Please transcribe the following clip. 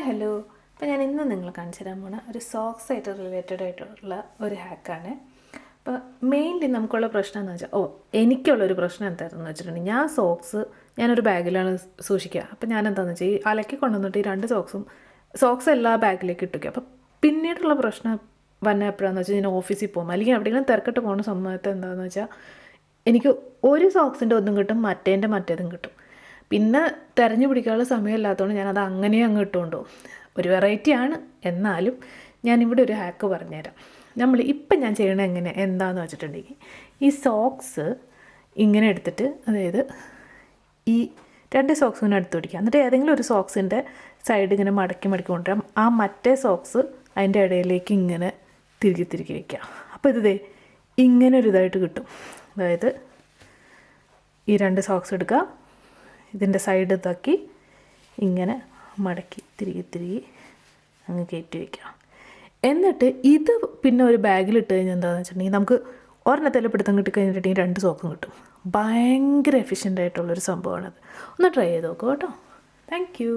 Hello. അപ്പോൾ ഞാൻ ഇന്ന് നിങ്ങളെ കാണിച്ചു തരാൻ പോണ ഒരു സോക്സ് ആയിട്ട് റിലേറ്റഡ് ആയിട്ടുള്ള ഒരു ഹാക്കാണ്. അപ്പോൾ മെയിൻലി നമുക്കുള്ള പ്രശ്നം എന്ന് വെച്ചാൽ എനിക്കുള്ളൊരു പ്രശ്നം എന്തായിരുന്നു വെച്ചിട്ടുണ്ടെങ്കിൽ ഞാൻ സോക്സ് ഞാനൊരു ബാഗിലാണ് സൂക്ഷിക്കുക. അപ്പോൾ ഞാൻ എന്താണെന്ന് വെച്ചാൽ ഈ അലക്കി കൊണ്ടുവന്നിട്ട് ഈ 2 സോക്സ് എല്ലാ ബാഗിലേക്ക് ഇട്ടുക. അപ്പോൾ പിന്നീടുള്ള പ്രശ്നം വന്ന എപ്പോഴാണെന്ന് വെച്ചാൽ ഞാൻ ഓഫീസിൽ പോകും അല്ലെങ്കിൽ എവിടെയെങ്കിലും തിരക്കിട്ട് പോകുന്ന സമയത്ത് എന്താണെന്ന് വെച്ചാൽ എനിക്ക് ഒരു സോക്സിൻ്റെ ഒന്നും കിട്ടും, മറ്റേതും കിട്ടും. പിന്നെ തിരഞ്ഞു പിടിക്കാനുള്ള സമയമില്ലാത്തതുകൊണ്ട് ഞാനത് അങ്ങനെ അങ്ങ് ഇട്ടുകൊണ്ടു പോകും. ഒരു വെറൈറ്റിയാണ്, എന്നാലും ഞാനിവിടെ ഒരു ഹാക്ക് പറഞ്ഞുതരാം. ഇപ്പം ഞാൻ ചെയ്യണത് എന്താണെന്ന് വെച്ചിട്ടുണ്ടെങ്കിൽ ഈ സോക്സ് ഇങ്ങനെ എടുത്തിട്ട്, അതായത് ഈ 2 സോക്സ് ഇങ്ങനെ എടുത്ത് പിടിക്കുക. എന്നിട്ട് ഏതെങ്കിലും ഒരു സോക്സിൻ്റെ സൈഡ് ഇങ്ങനെ മടക്കി കൊണ്ടുവരാം. ആ മറ്റേ സോക്സ് അതിൻ്റെ ഇടയിലേക്ക് ഇങ്ങനെ തിരികെ വയ്ക്കുക. അപ്പോൾ ഇങ്ങനെ ഒരു ഇതായിട്ട് കിട്ടും. അതായത് ഈ 2 സോക്സ് എടുക്കുക, ഇതിൻ്റെ സൈഡ് ഇതാക്കി ഇങ്ങനെ മടക്കി തിരികെ അങ്ങ് കയറ്റി വയ്ക്കുക. എന്നിട്ട് ഇത് പിന്നെ ഒരു ബാഗിലിട്ട് കഴിഞ്ഞാൽ എന്താണെന്ന് വെച്ചിട്ടുണ്ടെങ്കിൽ നമുക്ക് ഒരെണ്ണത്തിൽ പിടുത്തം കിട്ടിക്കഴിഞ്ഞിട്ടുണ്ടെങ്കിൽ 2 സോക്സും കിട്ടും. ഭയങ്കര എഫിഷ്യൻ്റ് ആയിട്ടുള്ളൊരു സംഭവമാണത്. ഒന്ന് ട്രൈ ചെയ്ത് നോക്കൂ കേട്ടോ. Thank you.